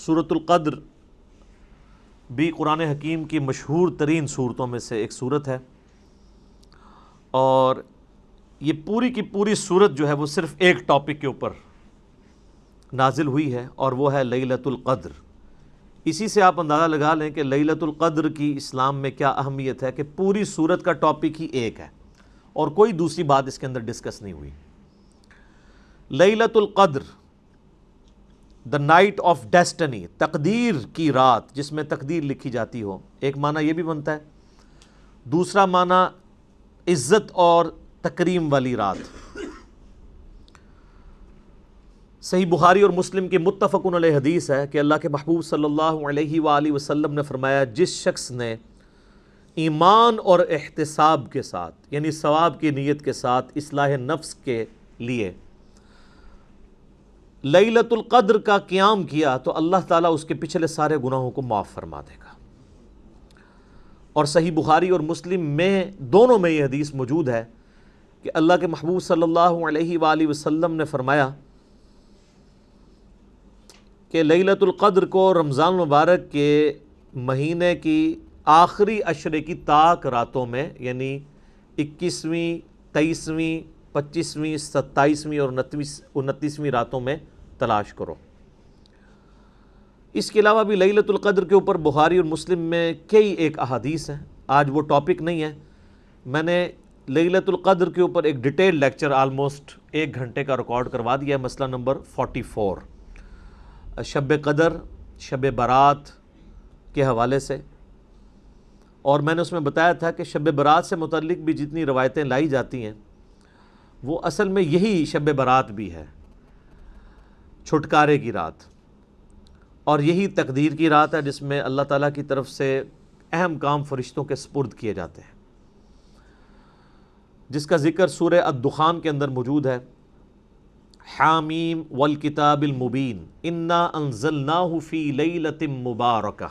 سورۃ القدر بھی قرآن حکیم کی مشہور ترین صورتوں میں سے ایک صورت ہے، اور یہ پوری کی پوری صورت جو ہے وہ صرف ایک ٹاپک کے اوپر نازل ہوئی ہے، اور وہ ہے لیلۃ القدر۔ اسی سے آپ اندازہ لگا لیں کہ لیلۃ القدر کی اسلام میں کیا اہمیت ہے کہ پوری صورت کا ٹاپک ہی ایک ہے اور کوئی دوسری بات اس کے اندر ڈسکس نہیں ہوئی۔ لیلۃ القدر، دا نائٹ آف ڈیسٹنی، تقدیر کی رات جس میں تقدیر لکھی جاتی ہو، ایک معنی یہ بھی بنتا ہے۔ دوسرا معنی عزت اور تکریم والی رات۔ صحیح بخاری اور مسلم کی متفقن علیہ حدیث ہے کہ اللہ کے محبوب صلی اللہ علیہ وآلہ وسلم نے فرمایا، جس شخص نے ایمان اور احتساب کے ساتھ، یعنی ثواب کی نیت کے ساتھ، اصلاح نفس کے لیے لیلۃ القدر کا قیام کیا تو اللہ تعالیٰ اس کے پچھلے سارے گناہوں کو معاف فرما دے گا۔ اور صحیح بخاری اور مسلم میں دونوں میں یہ حدیث موجود ہے کہ اللہ کے محبوب صلی اللہ علیہ وآلہ وسلم نے فرمایا کہ لیلۃ القدر کو رمضان مبارک کے مہینے کی آخری عشرے کی طاق راتوں میں، یعنی 21ویں، 23ویں، 25ویں، 27ویں اور 29ویں راتوں میں تلاش کرو۔ اس کے علاوہ بھی لیلۃ القدر کے اوپر بخاری اور مسلم میں کئی ایک احادیث ہیں۔ آج وہ ٹاپک نہیں ہے، میں نے لیلۃ القدر کے اوپر ایک ڈیٹیل لیکچر آلموسٹ 1 گھنٹے کا ریکارڈ کروا دیا ہے، مسئلہ نمبر 44، شب قدر، شب برات کے حوالے سے۔ اور میں نے اس میں بتایا تھا کہ شب برات سے متعلق بھی جتنی روایتیں لائی جاتی ہیں وہ اصل میں یہی شب برات بھی ہے، چھٹکارے کی رات، اور یہی تقدیر کی رات ہے جس میں اللہ تعالیٰ کی طرف سے اہم کام فرشتوں کے سپرد کیے جاتے ہیں، جس کا ذکر سورہ الدخان کے اندر موجود ہے۔ حامیم والکتاب المبین انا انزلناہ فی لیلۃ مبارکہ،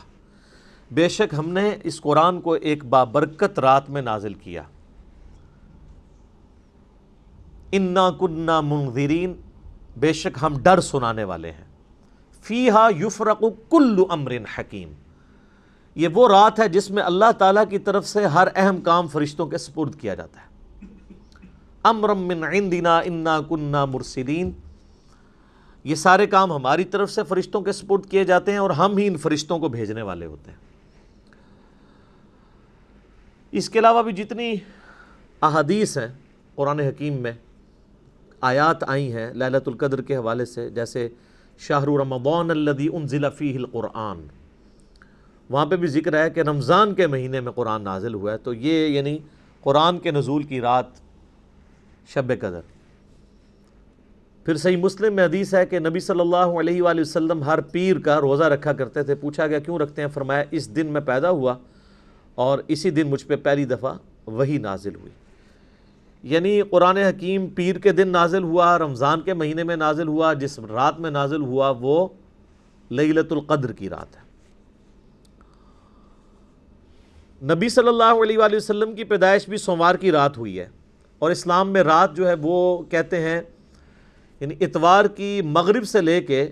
بے شک ہم نے اس قرآن کو ایک بابرکت رات میں نازل کیا۔ انا کنا منذرین، بے شک ہم ڈر سنانے والے ہیں۔ فیہا یفرق کل امر حکیم، یہ وہ رات ہے جس میں اللہ تعالیٰ کی طرف سے ہر اہم کام فرشتوں کے سپرد کیا جاتا ہے۔ امرا من عندنا انا کنا مرسلین، یہ سارے کام ہماری طرف سے فرشتوں کے سپرد کیے جاتے ہیں اور ہم ہی ان فرشتوں کو بھیجنے والے ہوتے ہیں۔ اس کے علاوہ بھی جتنی احادیث ہیں قرآن حکیم میں، آیات آئی ہیں لیلۃ القدر کے حوالے سے، جیسے شہر رمضان الذی انزل فیہ القرآن، وہاں پہ بھی ذکر ہے کہ رمضان کے مہینے میں قرآن نازل ہوا ہے، تو یہ یعنی قرآن کے نزول کی رات شب قدر۔ پھر صحیح مسلم میں حدیث ہے کہ نبی صلی اللہ علیہ وآلہ وسلم ہر پیر کا روزہ رکھا کرتے تھے۔ پوچھا گیا کیوں رکھتے ہیں؟ فرمایا اس دن میں پیدا ہوا اور اسی دن مجھ پہ پہلی دفعہ وحی نازل ہوئی۔ یعنی قرآن حکیم پیر کے دن نازل ہوا، رمضان کے مہینے میں نازل ہوا، جس رات میں نازل ہوا وہ لیلۃ القدر کی رات ہے۔ نبی صلی اللہ علیہ وآلہ وسلم کی پیدائش بھی سوموار کی رات ہوئی ہے، اور اسلام میں رات جو ہے وہ کہتے ہیں یعنی اتوار کی مغرب سے لے کے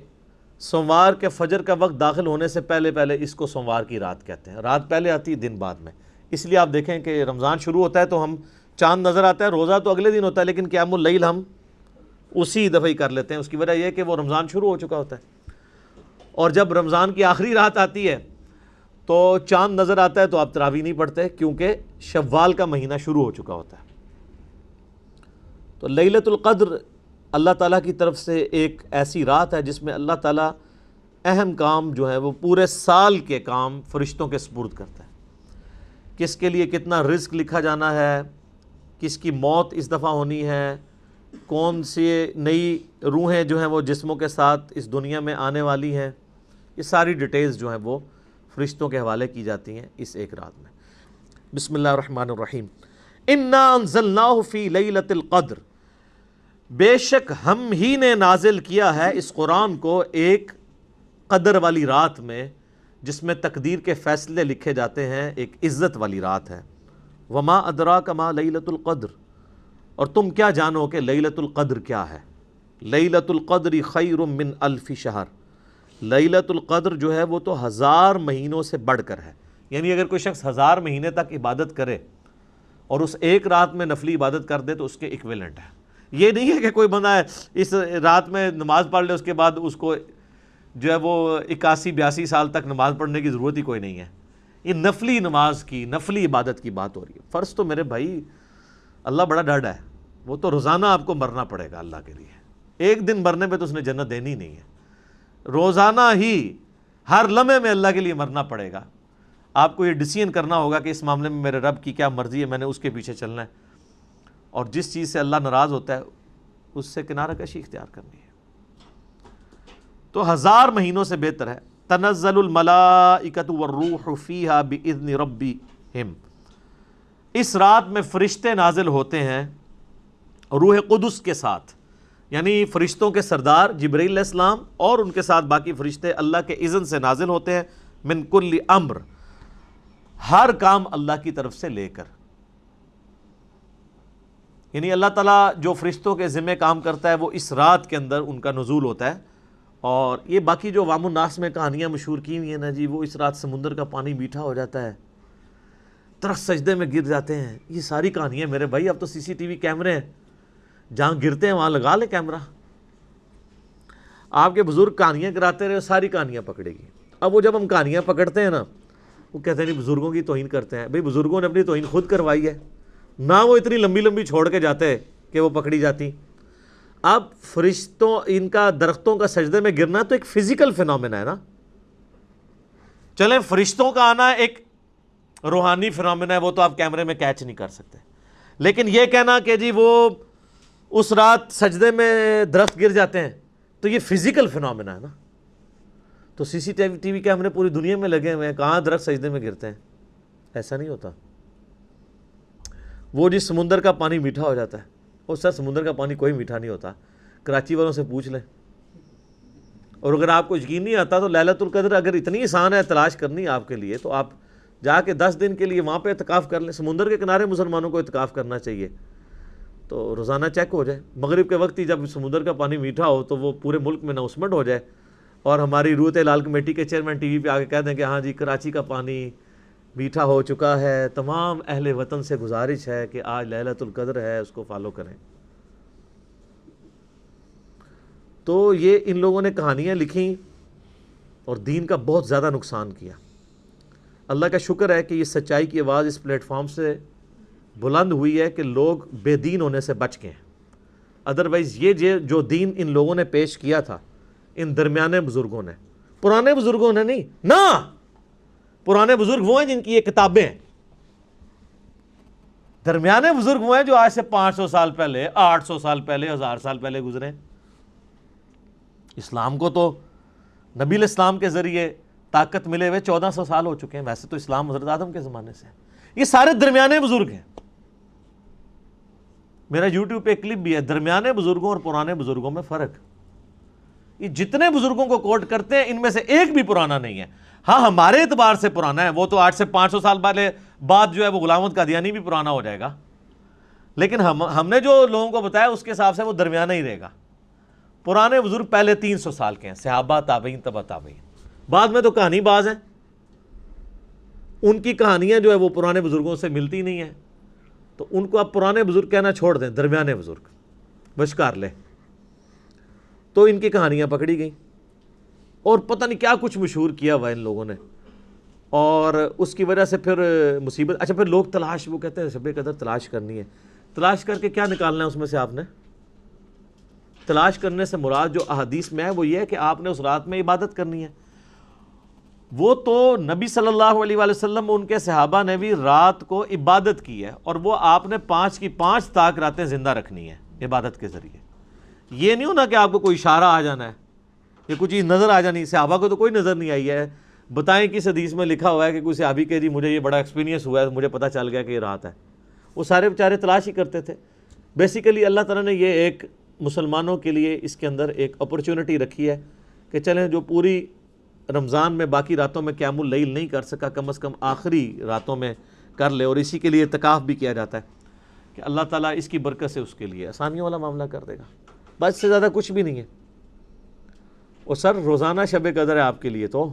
سوموار کے فجر کا وقت داخل ہونے سے پہلے اس کو سوموار کی رات کہتے ہیں۔ رات پہلے آتی ہے، دن بعد میں۔ اس لیے آپ دیکھیں کہ رمضان شروع ہوتا ہے تو ہم چاند نظر آتا ہے، روزہ تو اگلے دن ہوتا ہے لیکن قیام اللیل ہم اسی دفعہ ہی کر لیتے ہیں۔ اس کی وجہ یہ ہے کہ وہ رمضان شروع ہو چکا ہوتا ہے، اور جب رمضان کی آخری رات آتی ہے تو چاند نظر آتا ہے تو آپ تراویح نہیں پڑھتے کیونکہ شوال کا مہینہ شروع ہو چکا ہوتا ہے۔ تو لیلۃ القدر اللہ تعالیٰ کی طرف سے ایک ایسی رات ہے جس میں اللہ تعالیٰ اہم کام جو ہے وہ پورے سال کے کام فرشتوں کے سپرد کرتا ہے۔ کس کے لیے کتنا رزق لکھا جانا ہے، کس کی موت اس دفعہ ہونی ہے، کون سی نئی روحیں جو ہیں وہ جسموں کے ساتھ اس دنیا میں آنے والی ہیں، یہ ساری ڈیٹیلز جو ہیں وہ فرشتوں کے حوالے کی جاتی ہیں اس ایک رات میں۔ بسم اللہ الرحمن الرحیم۔ انا انزلناہ فی لیلۃ القدر، بے شک ہم ہی نے نازل کیا ہے اس قرآن کو ایک قدر والی رات میں جس میں تقدیر کے فیصلے لکھے جاتے ہیں، ایک عزت والی رات ہے۔ وما ادراک ما لیلۃ القدر، اور تم کیا جانو کہ لیلۃ القدر کیا ہے؟ لیلۃ القدر خیر من الف شہر، لیلۃ القدر جو ہے وہ تو 1000 مہینوں سے بڑھ کر ہے. یعنی اگر کوئی شخص 1000 مہینے تک عبادت کرے اور اس ایک رات میں نفلی عبادت کر دے تو اس کے ایکویلنٹ ہے. یہ نہیں ہے کہ کوئی بندہ ہے اس رات میں نماز پڑھ لے اس کے بعد اس کو جو ہے وہ 81-82 سال تک نماز پڑھنے کی ضرورت ہی کوئی نہیں ہے. یہ نفلی نماز کی، نفلی عبادت کی بات ہو رہی ہے. فرض تو میرے بھائی اللہ بڑا ڈاڈا ہے، وہ تو روزانہ آپ کو مرنا پڑے گا اللہ کے لیے. ایک دن مرنے پہ تو اس نے جنت دینی نہیں ہے، روزانہ ہی ہر لمحے میں اللہ کے لیے مرنا پڑے گا. آپ کو یہ ڈیسیژن کرنا ہوگا کہ اس معاملے میں میرے رب کی کیا مرضی ہے، میں نے اس کے پیچھے چلنا ہے، اور جس چیز سے اللہ ناراض ہوتا ہے اس سے کنارہ کشی اختیار کرنی ہے. تو 1000 مہینوں سے بہتر ہے. تنزل الملائکۃ والروح فیہا باذن ربہم، اس رات میں فرشتے نازل ہوتے ہیں روح قدس کے ساتھ، یعنی فرشتوں کے سردار جبرائیل علیہ السلام اور ان کے ساتھ باقی فرشتے اللہ کے اذن سے نازل ہوتے ہیں. من کل امر، ہر کام اللہ کی طرف سے لے کر. یعنی اللہ تعالیٰ جو فرشتوں کے ذمہ کام کرتا ہے وہ اس رات کے اندر ان کا نزول ہوتا ہے. اور یہ باقی جو عوام الناس میں کہانیاں مشہور کی ہوئی ہیں نا جی، وہ اس رات سمندر کا پانی میٹھا ہو جاتا ہے، درخت سجدے میں گر جاتے ہیں، یہ ساری کہانیاں میرے بھائی. اب تو CCTV کیمرے ہیں، جہاں گرتے ہیں وہاں لگا لے کیمرہ. آپ کے بزرگ کہانیاں کراتے رہے، ساری کہانیاں پکڑے گی. اب وہ جب ہم کہانیاں پکڑتے ہیں نا، وہ کہتے ہیں نہیں بزرگوں کی توہین کرتے ہیں. بھئی بزرگوں نے اپنی توہین خود کروائی ہے نہ، وہ اتنی لمبی لمبی چھوڑ کے جاتے ہیں کہ وہ پکڑی جاتی. اب فرشتوں ان کا درختوں کا سجدے میں گرنا تو ایک فزیکل فینومینا ہے نا. چلیں فرشتوں کا آنا ایک روحانی فینومینا ہے، وہ تو آپ کیمرے میں کیچ نہیں کر سکتے. لیکن یہ کہنا کہ جی وہ اس رات سجدے میں درخت گر جاتے ہیں تو یہ فزیکل فینومینا ہے نا. تو CCTV کیمرے پوری دنیا میں لگے ہوئے ہیں، کہاں درخت سجدے میں گرتے ہیں؟ ایسا نہیں ہوتا. وہ جس سمندر کا پانی میٹھا ہو جاتا ہے، وہ سر سمندر کا پانی کوئی میٹھا نہیں ہوتا. کراچی والوں سے پوچھ لیں. اور اگر آپ کو یقین نہیں آتا تو لیلۃ القدر اگر اتنی آسان ہے تلاش کرنی آپ کے لیے، تو آپ جا کے 10 دن کے لیے وہاں پہ اعتکاف کر لیں. سمندر کے کنارے مسلمانوں کو اعتکاف کرنا چاہیے، تو روزانہ چیک ہو جائے. مغرب کے وقت ہی جب سمندر کا پانی میٹھا ہو تو وہ پورے ملک میں اناؤنسمنٹ ہو جائے، اور ہماری روت لال کمیٹی کے چیئرمین TV پہ آ کے کہہ دیں کہ ہاں جی کراچی کا پانی میٹھا ہو چکا ہے، تمام اہل وطن سے گزارش ہے کہ آج لیلۃ القدر ہے، اس کو فالو کریں. تو یہ ان لوگوں نے کہانیاں لکھیں اور دین کا بہت زیادہ نقصان کیا. اللہ کا شکر ہے کہ یہ سچائی کی آواز اس پلیٹ فارم سے بلند ہوئی ہے کہ لوگ بے دین ہونے سے بچ گئے ہیں. ادروائز یہ جو دین ان لوگوں نے پیش کیا تھا، ان درمیانے بزرگوں نے، پرانے بزرگوں نے نہیں نا. پرانے بزرگ وہ ہیں جن کی یہ کتابیں ہیں. درمیانے بزرگ وہ ہیں جو آج سے 500 سال پہلے، 800 سال پہلے، 1000 سال پہلے گزرے. اسلام کو تو نبی علیہ السلام کے ذریعے طاقت ملے ہوئے 1400 سال ہو چکے ہیں. ویسے تو اسلام حضرت آدم کے زمانے سے. یہ سارے درمیانے بزرگ ہیں. میرا YouTube پہ ایک کلپ بھی ہے، درمیانے بزرگوں اور پرانے بزرگوں میں فرق. یہ جتنے بزرگوں کو کوٹ کرتے ہیں ان میں سے ایک بھی پرانا نہیں ہے. ہاں ہمارے اعتبار سے پرانا ہے، وہ تو 8 سے 500 سال بعد جو ہے وہ غلام احمد قادیانی بھی پرانا ہو جائے گا. لیکن ہم نے جو لوگوں کو بتایا اس کے حساب سے وہ درمیانہ ہی رہے گا. پرانے بزرگ پہلے 300 سال کے ہیں، صحابہ، تابعین، تبع تابعین. بعد میں تو کہانی باز ہیں، ان کی کہانیاں جو ہے وہ پرانے بزرگوں سے ملتی نہیں ہیں. تو ان کو آپ پرانے بزرگ کہنا چھوڑ دیں، درمیانے بزرگ بشکار لیں. تو ان کی کہانیاں پکڑی گئیں اور پتہ نہیں کیا کچھ مشہور کیا ہوا ان لوگوں نے، اور اس کی وجہ سے پھر مصیبت. اچھا پھر لوگ تلاش، وہ کہتے ہیں شب قدر تلاش کرنی ہے. تلاش کر کے کیا نکالنا ہے اس میں سے؟ آپ نے تلاش کرنے سے مراد جو احادیث میں ہے وہ یہ ہے کہ آپ نے اس رات میں عبادت کرنی ہے. وہ تو نبی صلی اللہ علیہ وآلہ وسلم ان کے صحابہ نے بھی رات کو عبادت کی ہے، اور وہ آپ نے 5 کی 5 تاک راتیں زندہ رکھنی ہے عبادت کے ذریعے. یہ نہیں ہونا کہ آپ کو کوئی اشارہ آ جانا ہے یا کچھ چیز نظر آ جانی. صحابہ کو تو کوئی نظر نہیں آئی ہے. بتائیں کس حدیث میں لکھا ہوا ہے کہ کوئی صحابی کہ جی مجھے یہ بڑا ایکسپیرینس ہوا ہے، مجھے پتہ چل گیا کہ یہ رات ہے. وہ سارے بیچارے تلاش ہی کرتے تھے. بیسیکلی اللہ تعالیٰ نے یہ ایک مسلمانوں کے لیے اس کے اندر ایک اپرچونٹی رکھی ہے کہ چلیں جو پوری رمضان میں باقی راتوں میں قیام اللیل نہیں کر سکا، کم از کم آخری راتوں میں کر لے. اور اسی کے لیے اعتکاف بھی کیا جاتا ہے کہ اللہ تعالیٰ اس کی برکت سے اس کے لیے آسانیوں والا معاملہ کر دے گا. بس سے زیادہ کچھ بھی نہیں ہے. اور سر روزانہ شب قدر ہے آپ کے لیے. تو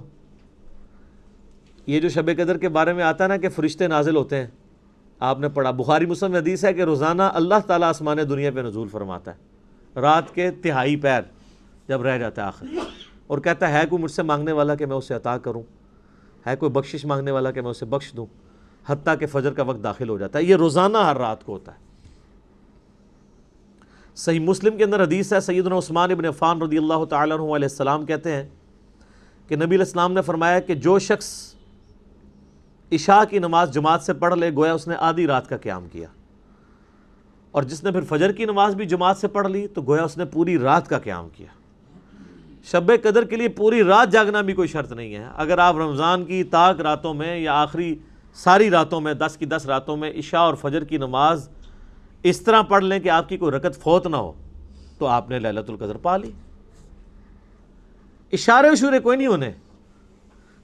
یہ جو شب قدر کے بارے میں آتا ہے نا کہ فرشتے نازل ہوتے ہیں, آپ نے پڑھا بخاری مسلم میں حدیث ہے کہ روزانہ اللہ تعالیٰ آسمان دنیا پہ نزول فرماتا ہے رات کے تہائی پیر جب رہ جاتا ہے آخر, اور کہتا ہے کوئی مجھ سے مانگنے والا کہ میں اسے عطا کروں, ہے کوئی بخشش مانگنے والا کہ میں اسے بخش دوں, حتیٰ کہ فجر کا وقت داخل ہو جاتا ہے. یہ روزانہ ہر رات کو ہوتا ہے. صحیح مسلم کے اندر حدیث ہے, سیدنا عثمان ابن عفان رضی اللہ تعالیٰ عنہ علیہ السلام کہتے ہیں کہ نبی علیہ السلام نے فرمایا کہ جو شخص عشاء کی نماز جماعت سے پڑھ لے گویا اس نے آدھی رات کا قیام کیا, اور جس نے پھر فجر کی نماز بھی جماعت سے پڑھ لی تو گویا اس نے پوری رات کا قیام کیا. شب قدر کے لیے پوری رات جاگنا بھی کوئی شرط نہیں ہے. اگر آپ رمضان کی طاق راتوں میں یا آخری ساری راتوں میں 10 کی 10 راتوں میں عشاء اور فجر کی نماز اس طرح پڑھ لیں کہ آپ کی کوئی رکعت فوت نہ ہو تو آپ نے لیلۃ القدر پا لی. اشارے اشورے کوئی نہیں ہونے,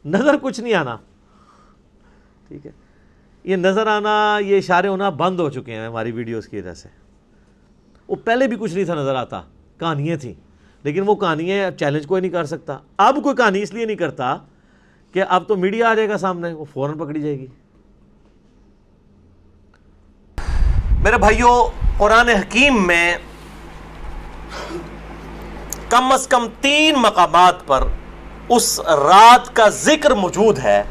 نظر کچھ نہیں آنا, ٹھیک ہے. یہ نظر آنا, یہ اشارے ہونا بند ہو چکے ہیں ہماری ویڈیوز کی وجہ سے. وہ پہلے بھی کچھ نہیں تھا نظر آتا, کہانیاں تھیں, لیکن وہ کہانیاں چیلنج کوئی نہیں کر سکتا. اب کوئی کہانی اس لیے نہیں کرتا کہ اب تو میڈیا آ جائے گا سامنے, وہ فوراً پکڑی جائے گی. میرے بھائیوں, قرآن حکیم میں کم از کم 3 مقامات پر اس رات کا ذکر موجود ہے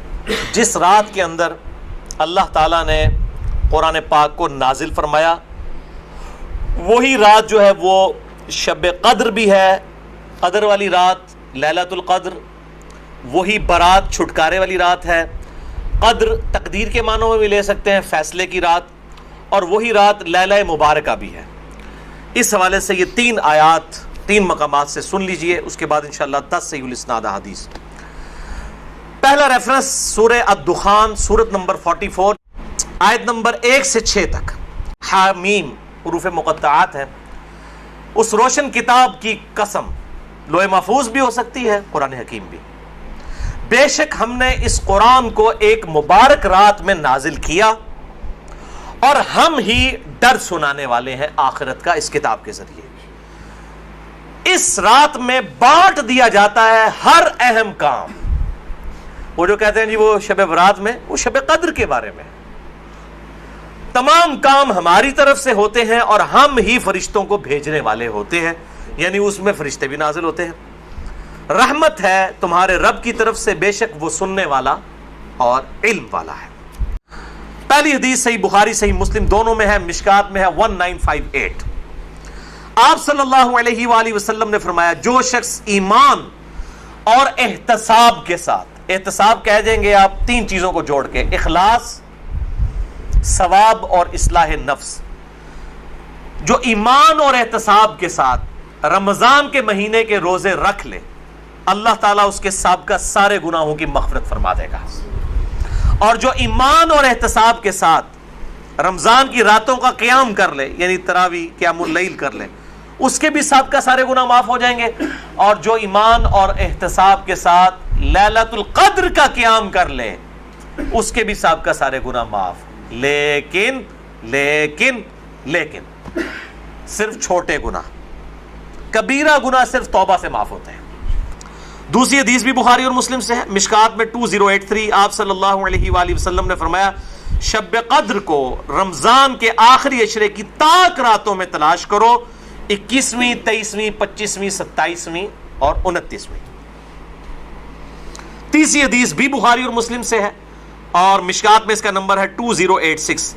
جس رات کے اندر اللہ تعالیٰ نے قرآن پاک کو نازل فرمایا. وہی رات جو ہے وہ شب قدر بھی ہے, قدر والی رات, لیلۃ القدر. وہی برات چھٹکارے والی رات ہے. قدر تقدیر کے معنوں میں بھی لے سکتے ہیں, فیصلے کی رات, اور وہی رات لیلہ مبارکہ بھی ہے. اس حوالے سے یہ 3 آیات 3 مقامات سے سن لیجئے, اس کے بعد انشاءاللہ 10 صحیح الاسناد احادیث. پہلا ریفرنس سورہ الدخان سورت نمبر 44 آیت نمبر 1 سے 6 تک. حامیم حروف مقطعات ہیں. اس روشن کتاب کی قسم, لوح محفوظ بھی ہو سکتی ہے, قرآن حکیم بھی. بے شک ہم نے اس قرآن کو ایک مبارک رات میں نازل کیا, اور ہم ہی ڈر سنانے والے ہیں آخرت کا اس کتاب کے ذریعے. اس رات میں بانٹ دیا جاتا ہے ہر اہم کام. وہ جو کہتے ہیں جی وہ شب برات میں, وہ شب قدر کے بارے میں. تمام کام ہماری طرف سے ہوتے ہیں اور ہم ہی فرشتوں کو بھیجنے والے ہوتے ہیں, یعنی اس میں فرشتے بھی نازل ہوتے ہیں. رحمت ہے تمہارے رب کی طرف سے, بے شک وہ سننے والا اور علم والا ہے. پہلی حدیث صحیح بخاری صحیح مسلم دونوں میں ہے, مشکات میں ہے 1958. آپ صلی اللہ علیہ وآلہ وسلم نے فرمایا جو شخص ایمان اور احتساب کے ساتھ, احتساب کہہ دیں گے آپ 3 چیزوں کو جوڑ کے, اخلاص, ثواب اور اصلاح نفس, جو ایمان اور احتساب کے ساتھ رمضان کے مہینے کے روزے رکھ لے, اللہ تعالیٰ اس کے سابقہ سارے گناہوں کی مغفرت فرما دے گا. اور جو ایمان اور احتساب کے ساتھ رمضان کی راتوں کا قیام کر لے, یعنی تراویح قیام اللیل کر لے, اس کے بھی سابقہ سارے گناہ معاف ہو جائیں گے. اور جو ایمان اور احتساب کے ساتھ لیلۃ القدر کا قیام کر لے, اس کے بھی سابقہ سارے گناہ معاف. لیکن لیکن لیکن صرف چھوٹے گناہ, کبیرہ گناہ صرف توبہ سے معاف ہوتے ہیں. دوسری حدیث بھی بخاری اور مسلم سے ہے, مشکات میں 2083. آپ صلی اللہ علیہ وآلہ وسلم نے فرمایا شب قدر کو رمضان کے آخری عشرے کی طاق راتوں میں تلاش کرو, 21ویں 23ویں 25ویں 27ویں اور 29ویں. تیسری حدیث بھی بخاری اور مسلم سے ہے اور مشکات میں اس کا نمبر ہے 2086.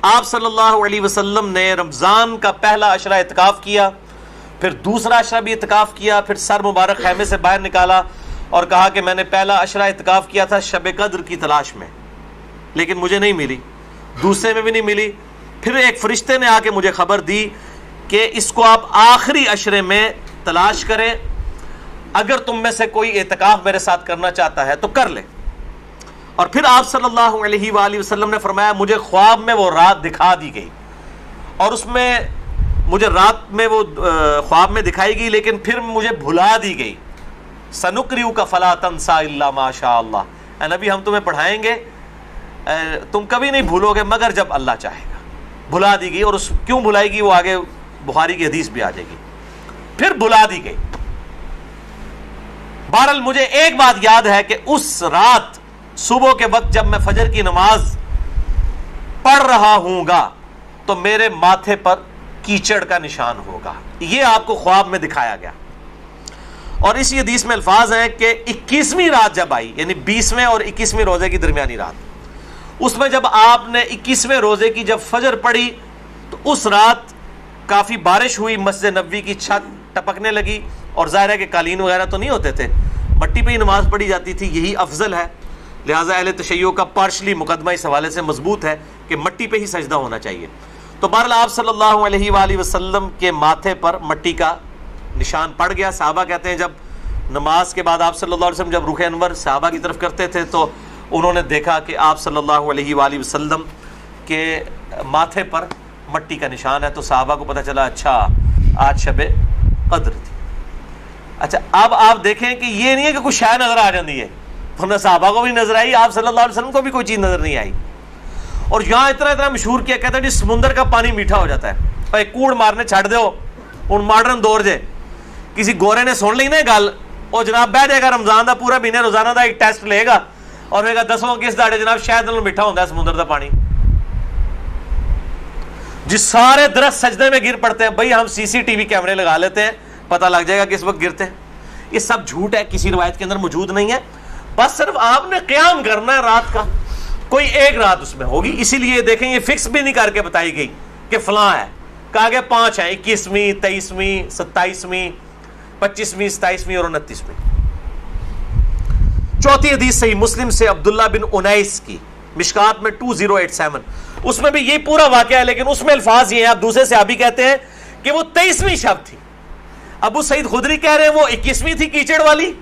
آپ صلی اللہ علیہ وسلم نے رمضان کا پہلا عشرہ اعتکاف کیا, پھر دوسرا عشرہ بھی اعتکاف کیا, پھر سر مبارک خیمے سے باہر نکالا اور کہا کہ میں نے پہلا عشرہ اعتکاف کیا تھا شب قدر کی تلاش میں, لیکن مجھے نہیں ملی, دوسرے میں بھی نہیں ملی. پھر ایک فرشتے نے آ کے مجھے خبر دی کہ اس کو آپ آخری عشرے میں تلاش کریں, اگر تم میں سے کوئی اعتکاف میرے ساتھ کرنا چاہتا ہے تو کر لے. اور پھر آپ صلی اللہ علیہ وآلہ وسلم نے فرمایا مجھے خواب میں وہ رات دکھا دی گئی, اور اس میں مجھے رات میں وہ خواب میں دکھائی گئی, لیکن پھر مجھے بھلا دی گئی. سنقرئک فلا تنسى الا ما شاء اللہ, اے نبی ہم تمہیں پڑھائیں گے, تم کبھی نہیں بھولو گے مگر جب اللہ چاہے گا. بھلا دی گئی, اور اس کیوں بھلائی گئی وہ آگے بخاری کی حدیث بھی آ جائے گی. پھر بھلا دی گئی. بہرحال مجھے ایک بات یاد ہے کہ اس رات صبح کے وقت جب میں فجر کی نماز پڑھ رہا ہوں گا تو میرے ماتھے پر کیچڑ کا نشان ہوگا. یہ آپ کو خواب میں دکھایا گیا. اور اسی حدیث میں الفاظ ہیں کہ 21ویں رات جب آئی, یعنی 20ویں اور 21ویں روزے کی درمیانی رات, اس میں جب آپ نے 21ویں روزے کی جب فجر پڑھی تو اس رات کافی بارش ہوئی, مسجد نبوی کی چھت ٹپکنے لگی, اور ظاہر ہے کہ قالین وغیرہ تو نہیں ہوتے تھے, مٹی پہ ہی نماز پڑھی جاتی تھی, یہی افضل ہے. لہٰذا اہل تشیع کا پارشلی مقدمہ اس حوالے سے مضبوط ہے کہ مٹی پہ ہی سجدہ ہونا چاہیے. تو بہرحال آپ صلی اللہ علیہ وآلہ وسلم کے ماتھے پر مٹی کا نشان پڑ گیا. صحابہ کہتے ہیں جب نماز کے بعد آپ صلی اللہ علیہ وسلم جب رخ انور صحابہ کی طرف کرتے تھے تو انہوں نے دیکھا کہ آپ صلی اللہ علیہ وآلہ وسلم کے ماتھے پر مٹی کا نشان ہے. تو صحابہ کو پتہ چلا اچھا آج شب قدر تھی. اچھا اب آپ دیکھیں کہ یہ نہیں ہے کہ کچھ شے نظر آ جاتی ہے, ورنہ صحابہ کو بھی نظر آئی, آپ صلی اللہ علیہ وسلم کو بھی کوئی چیز نظر نہیں آئی. اور یہاں اتنا مشہور کیا, کہتے ہیں جی سمندر کا پانی میٹھا ہو جاتا ہے, اور ایک کوڑ مارنے چھڑ دو ان ماڈرن دور جے کسی گورے نے سن لی نا گل, اور جناب بہ جائے گا رمضان دا پورا مہینے روزانہ دا ایک ٹیسٹ لے گا اور کہے گا 10واں کس داڑے جناب شاید نال میٹھا ہوتا ہے سمندر دا پانی. جس سارے درخت سجدے میں گر پڑتے ہیں, بھائی ہم CCTV کیمرے لگا لیتے ہیں, پتہ لگ جائے گا کس وقت گرتے ہیں. یہ سب جھوٹ ہے, کسی روایت کے اندر موجود نہیں ہے. بس صرف آپ نے قیام کرنا ہے رات کا, کوئی ایک رات اس میں ہوگی. اسی لیے دیکھیں یہ فکس بھی نہیں کر کے بتائی گئی کہ فلاں ہے, کہا گیا 5 ہیں, 21ویں 23ویں 27ویں 25ویں 27ویں اور 29ویں. چوتھی حدیث صحیح مسلم سے عبداللہ بن انیس کی, مشکات میں 2087, اس میں بھی یہ پورا واقعہ ہے, لیکن اس میں الفاظ یہ ہیں, آپ دوسرے صحابی کہتے ہیں کہ وہ 23ویں شب تھی. ابو سعید خدری کہہ رہے ہیں وہ 21ویں تھی کیچڑ والی,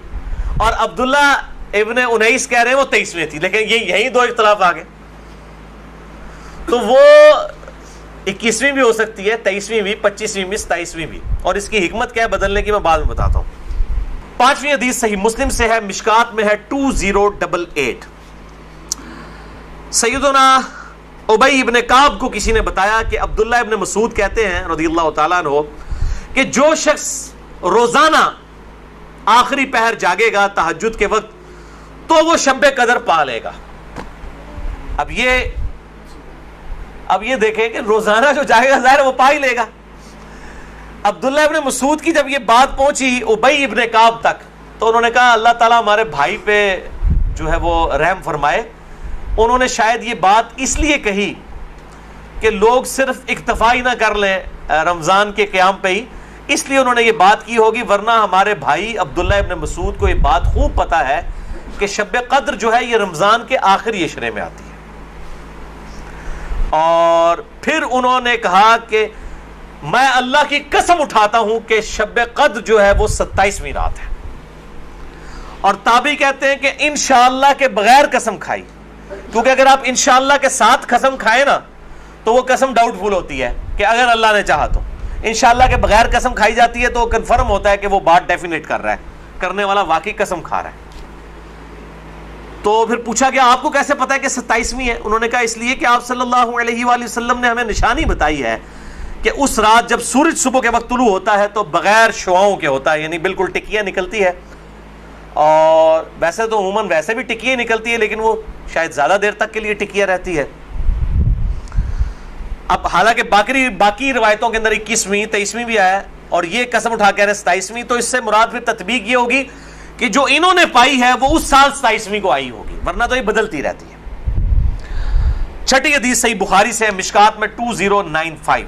اور عبداللہ ابن انیس کہہ رہے ہیں وہ 23ویں تھی. لیکن یہی دو اختلاف آ گئے. تو وہ 21ویں بھی ہو سکتی ہے, 23ویں بھی, 25ویں بھی, 27ویں بھی, اور اس کی حکمت کیا ہے بدلنے کی میں بعد میں بتاتا ہوں. 5ویں حدیث صحیح مسلم سے ہے, مشکات میں ہے 2088. سیدنا ابی ابن کعب کو کسی نے بتایا کہ عبداللہ ابن مسعود کہتے ہیں رضی اللہ تعالیٰ عنہ کہ جو شخص روزانہ آخری پہر جاگے گا تہجد کے وقت تو وہ شب قدر پا لے گا. اب یہ دیکھیں کہ روزانہ جو جاگے گا ظاہر وہ پا ہی لے گا. عبداللہ ابن مسعود کی جب یہ بات پہنچی ابی ابن کعب تک تو انہوں نے کہا اللہ تعالیٰ ہمارے بھائی پہ جو ہے وہ رحم فرمائے. انہوں نے شاید یہ بات اس لیے کہی کہ لوگ صرف اکتفا ہی نہ کر لیں رمضان کے قیام پہ ہی, اس لیے انہوں نے یہ بات کی ہوگی, ورنہ ہمارے بھائی عبداللہ ابن مسعود کو یہ بات خوب پتہ ہے کہ شب قدر جو ہے یہ رمضان کے آخری عشرے میں آتی ہے. اور پھر انہوں نے کہا کہ میں اللہ کی قسم اٹھاتا ہوں کہ شب قدر جو ہے وہ 27ویں رات ہے. اور تابعی کہتے ہیں کہ انشاءاللہ کے بغیر قسم کھائی, کیونکہ اگر آپ انشاءاللہ کے ساتھ قسم کھائیں نا تو وہ قسم ڈاؤٹ فل ہوتی ہے کہ اگر اللہ نے چاہا تو. انشاءاللہ کے بغیر قسم کھائی جاتی ہے تو کنفرم ہوتا ہے کہ وہ بات ڈیفینیٹ کر رہا ہے, کرنے والا واقعی قسم کھا رہا ہے. تو پھر پوچھا کہ آپ کو کیسے پتا ہے کہ 27ویں ہے؟ انہوں نے کہا اس لیے کہ آپ صلی اللہ علیہ وآلہ وسلم نے ہمیں نشانی بتائی ہے کہ اس رات جب سورج صبح کے وقت طلوع ہوتا ہے تو بغیر شعاؤں کے ہوتا ہے, یعنی بالکل ٹکیاں نکلتی ہے. اور ویسے تو عموماً ویسے بھی ٹکیاں نکلتی ہے, لیکن وہ شاید زیادہ دیر تک کے لیے ٹکیاں رہتی ہے. اب حالانکہ باقی روایتوں کے اندر 21ویں 23ویں بھی آیا ہے, اور یہ قسم اٹھا کے 27ویں, تو اس سے مراد پھر تطبیق یہ ہوگی کہ جو انہوں نے پائی ہے وہ اس سال 27ویں کو آئی ہوگی, ورنہ تو یہ بدلتی رہتی ہے. چھٹی حدیث صحیح بخاری سے مشکات میں 2095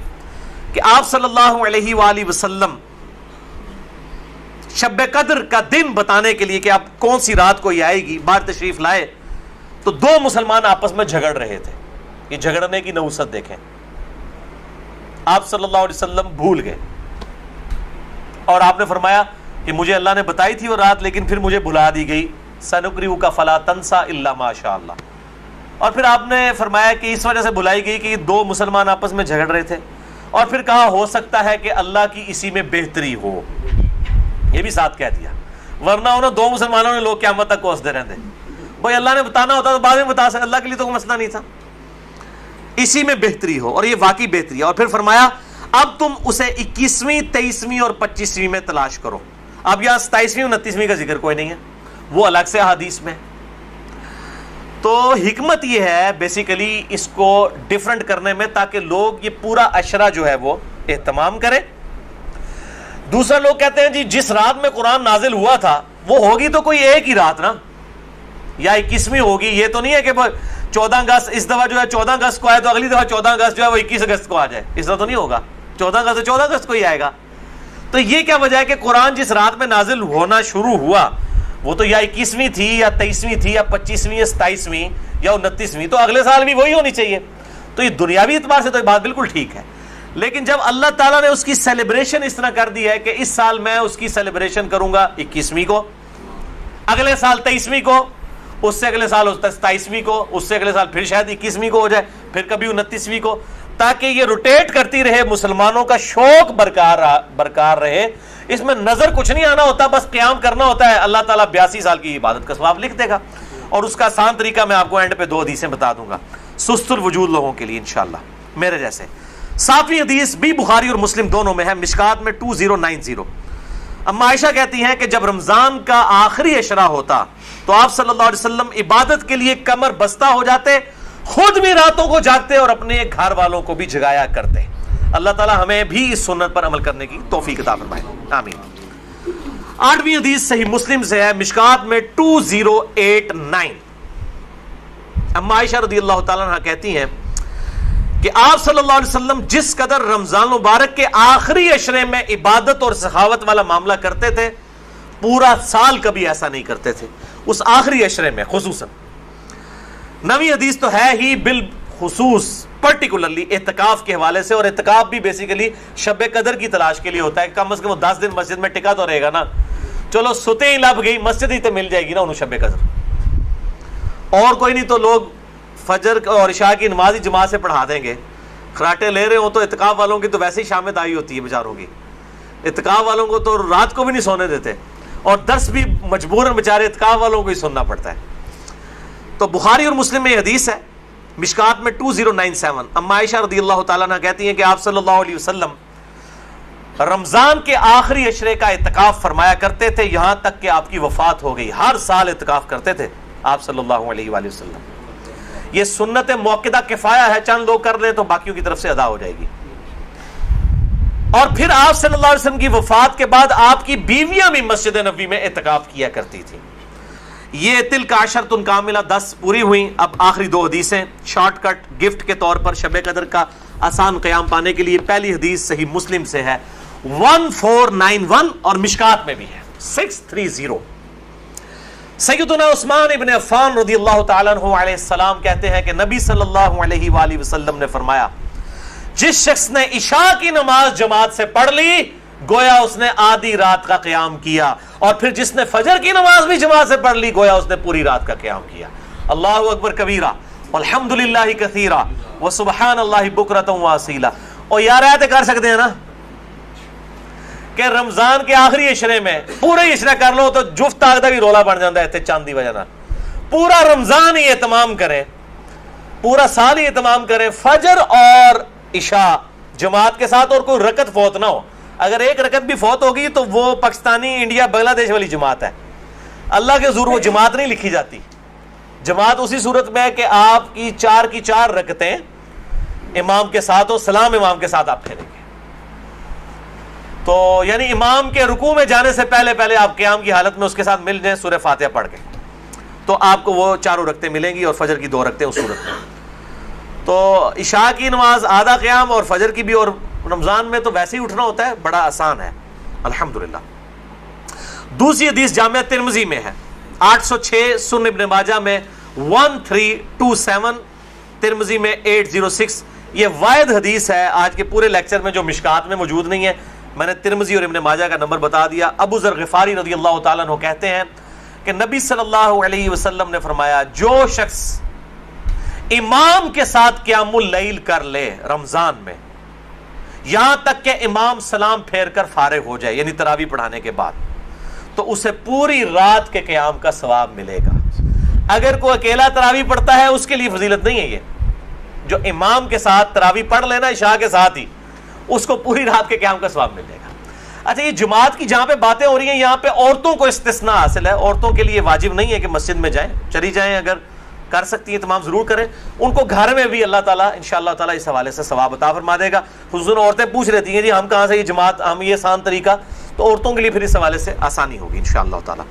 کہ آپ صلی اللہ علیہ وآلہ وسلم شب قدر کا دن بتانے کے لیے کہ آپ کون سی رات کو یہ آئے گی باہر تشریف لائے, تو 2 مسلمان آپس میں جھگڑ رہے تھے. یہ جھگڑنے کی نحوست دیکھیں. آپ صلی اللہ علیہ وسلم بھول گئے اور آپ نے فرمایا کہ مجھے اللہ نے بتائی تھی وہ رات, لیکن پھر مجھے بھلا دی گئی, سنقرئک فلا تنسى الا ما شاء اللہ. اور پھر آپ نے فرمایا کہ اس وجہ سے بھلائی گئی کہ یہ 2 مسلمان آپس میں جھگڑ رہے تھے, اور پھر کہا ہو سکتا ہے کہ اللہ کی اسی میں بہتری ہو, یہ بھی ساتھ کہہ دیا, ورنہ انہوں 2 مسلمانوں نے لوگ قیامت تک کوستے رہتے. بھائی اللہ نے بتانا ہوتا تو بعد میں بتا سکتے, اللہ کے لیے تو کوئی مسئلہ نہیں تھا, اسی میں بہتری ہو, اور یہ واقعی بہتری ہے. اور پھر فرمایا اب تم اسے 21ویں 23ویں اور 25ویں میں تلاش کرو. اب یہاں 27ویں 29ویں کا ذکر کوئی نہیں ہے، وہ الگ سے احادیث میں. تو حکمت یہ ہے بیسیکلی اس کو ڈیفرنٹ کرنے میں تاکہ لوگ یہ پورا عشرہ جو ہے وہ اہتمام کریں. دوسرا لوگ کہتے ہیں جی جس رات میں قرآن نازل ہوا تھا وہ ہوگی تو کوئی ایک ہی رات نا، یا 21ویں ہوگی. یہ تو نہیں ہے کہ 14 اگست اس دفعہ جو ہے 14 اگست کو آئے تو اگلی دفعہ 14 اگست جو ہے وہ 21 اگست کو آ جائے، اس طرح تو نہیں ہوگا. 14 اگست تو 14 اگست کو ہی آئے گا. تو یہ کیا وجہ ہے کہ قرآن جس رات میں نازل ہونا شروع ہوا وہ تو یا 21ویں تھی یا 23ویں تھی یا 25ویں یا 27ویں یا 29ویں، تو اگلے سال بھی وہی ہونی چاہیے. تو یہ دنیاوی اعتبار سے تو یہ بات بالکل ٹھیک ہے. لیکن جب اللہ تعالیٰ نے اس کی سیلیبریشن اس طرح کر دی ہے کہ اس سال میں اس کی سیلیبریشن کروں گا 21ویں کو، اگلے سال 23ویں کو، اس سے اگلے سال 27ویں کو، اس سے اگلے سال پھر شاید 21ویں کو ہو جائے، پھر کبھی 29ویں کو، تاکہ یہ روٹیٹ کرتی رہے، مسلمانوں کا شوق برقرار رہے. اس میں نظر کچھ نہیں آنا ہوتا، بس قیام کرنا ہوتا ہے. اللہ تعالیٰ 82 سال کی عبادت کا ثواب لکھ دے گا. اور اس کا آسان طریقہ میں آپ کو اینڈ پہ 2 حدیثیں بتا دوں گا سست الوجود لوگوں کے لیے انشاءاللہ میرے جیسے. 7ویں حدیث بھی بخاری اور مسلم دونوں میں ہے، مشکات میں 2090. اما عائشہ کہتی ہیں کہ جب رمضان کا آخری عشرہ ہوتا تو آپ صلی اللہ علیہ وسلم عبادت کے لیے کمر بستہ ہو جاتے، خود بھی راتوں کو جاگتے اور اپنے گھر والوں کو بھی جگایا کرتے. اللہ تعالی ہمیں بھی اس سنت پر عمل کرنے کی توفیق عطا فرمائے، آمین. 8ویں حدیث صحیح مسلم سے ہے، مشکات میں 2089. اما عائشہ رضی اللہ تعالیٰ عنہ کہتی ہیں کہ آپ صلی اللہ علیہ وسلم جس قدر رمضان مبارک کے آخری عشرے میں عبادت اور سخاوت والا معاملہ کرتے تھے، پورا سال کبھی ایسا نہیں کرتے تھے، اس آخری عشرے میں خصوصاً. 9ویں حدیث تو ہے ہی بالخصوص پرٹیکولرلی اعتکاف کے حوالے سے، اور اعتکاف بھی بیسیکلی شب قدر کی تلاش کے لیے ہوتا ہے. کم از کم 10 دن مسجد میں ٹکا تو رہے گا نا. چلو ستے ہی لب گئی، مسجد ہی تو مل جائے گی نا انہوں شب قدر. اور کوئی نہیں تو لوگ فجر اور عشاء کی نماز ہی جماعت سے پڑھا دیں گے. خراٹے لے رہے ہوں تو اعتکاف والوں کی تو ویسے ہی شامت آئی ہوتی ہے بیچاروں کی. اعتکاف والوں کو تو رات کو بھی نہیں سونے دیتے، اور درس بھی مجبوراً بیچارے اعتکاف والوں کو ہی سننا پڑتا ہے. تو بخاری اور مسلم میں حدیث ہے، مشکات میں 2097. اما عائشہ رضی اللہ تعالیٰ عنہ کہتی ہیں کہ آپ صلی اللہ علیہ وسلم رمضان کے آخری عشرے کا اعتکاف فرمایا کرتے تھے یہاں تک کہ آپ کی وفات ہو گئی. ہر سال اعتکاف کرتے تھے آپ صلی اللہ علیہ وآلہ وسلم. یہ سنت موقدہ کفایہ ہے، چند لوگ کر لیں تو باقیوں کی طرف سے ادا ہو جائے گی. اور پھر آپ صلی اللہ علیہ وسلم کی وفات کے بعد آپ کی بیویاں بھی مسجد نبوی میں اعتکاف کیا کرتی تھیں. یہ تلک عشرۃ کاملہ 10 پوری ہوئیں. اب آخری 2 حدیثیں شارٹ کٹ گفٹ کے طور پر شب قدر کا آسان قیام پانے کے لیے. پہلی حدیث صحیح مسلم سے ہے 1491 اور مشکات میں بھی ہے 630. سیدنا عثمان ابن عفان رضی اللہ تعالیٰ عنہ علیہ السلام کہتے ہیں کہ نبی صلی اللہ علیہ وآلہ وسلم نے فرمایا جس شخص نے عشاء کی نماز جماعت سے پڑھ لی گویا اس نے آدھی رات کا قیام کیا، اور پھر جس نے فجر کی نماز بھی جماعت سے پڑھ لی گویا اس نے پوری رات کا قیام کیا. اللہ اکبر کبیرہ والحمدللہ کثیرہ وسبحان اللہ بکرۃ واصیلہ. اور یار ایسے کر سکتے ہیں نا کہ رمضان کے آخری عشرے میں پورے عشرہ کر لو تو جفت آگدہ بھی رولا بن جاتا ہے اتنے چاند دی وجہ نہ. پورا رمضان ہی اہتمام کریں، پورا سال ہی اہتمام کریں، فجر اور عشاء جماعت کے ساتھ، اور کوئی رکعت فوت نہ ہو. اگر ایک رکعت بھی فوت ہوگی تو وہ پاکستانی انڈیا بنگلہ دیش والی جماعت ہے. اللہ کے حضور وہ جماعت نہیں لکھی جاتی. جماعت اسی صورت میں ہے کہ آپ کی 4 کی 4 رکعتیں امام کے ساتھ ہو، سلام امام کے ساتھ آپ پھیریں گے. تو یعنی امام کے رکوع میں جانے سے پہلے آپ قیام کی حالت میں اس کے ساتھ مل جائیں سورہ فاتحہ پڑھ کے، تو آپ کو وہ 4 رکعتیں ملیں گی، اور فجر کی 2 رکعتیں اس صورت میں. تو عشاء کی نماز آدھا قیام اور فجر کی بھی، اور رمضان میں تو ویسے ہی اٹھنا ہوتا ہے، بڑا آسان ہے الحمدللہ. دوسری حدیث جامعہ ترمذی میں ہے 806، سنن ابن ماجہ میں 1327، ترمذی میں 806. یہ واحد حدیث ہے آج کے پورے لیکچر میں جو مشکات میں موجود نہیں ہے. میں نے ترمذی اور ابن ماجہ کا نمبر بتا دیا. ابو ذر غفاری رضی اللہ تعالیٰ عنہ کہتے ہیں کہ نبی صلی اللہ علیہ وسلم نے فرمایا جو شخص امام کے ساتھ قیام اللیل کر لے رمضان میں یہاں تک کہ امام سلام پھیر کر فارغ ہو جائے، یعنی تراویح پڑھانے کے بعد، تو اسے پوری رات کے قیام کا ثواب ملے گا. اگر کوئی اکیلا تراویح پڑھتا ہے اس کے لیے فضیلت نہیں ہے. یہ جو امام کے ساتھ تراویح پڑھ لینا عشاء کے ساتھ ہی، اس کو پوری رات کے قیام کا ثواب ملے گا. اچھا یہ جماعت کی جہاں پہ باتیں ہو رہی ہیں یہاں پہ عورتوں کو استثناء حاصل ہے. عورتوں کے لیے واجب نہیں ہے کہ مسجد میں جائیں, چلی جائیں, اگر کر سکتی ہیں تمام ضرور کریں. ان کو گھر میں بھی اللہ تعالیٰ انشاءاللہ تعالیٰ اس حوالے سے ثواب عطا فرما دے گا. خصوصاً عورتیں پوچھ رہتی ہیں جی ہم کہاں سے یہ جماعت, ہم یہ آسان طریقہ, تو عورتوں کے لیے پھر اس حوالے سے آسانی ہوگی انشاءاللہ تعالیٰ.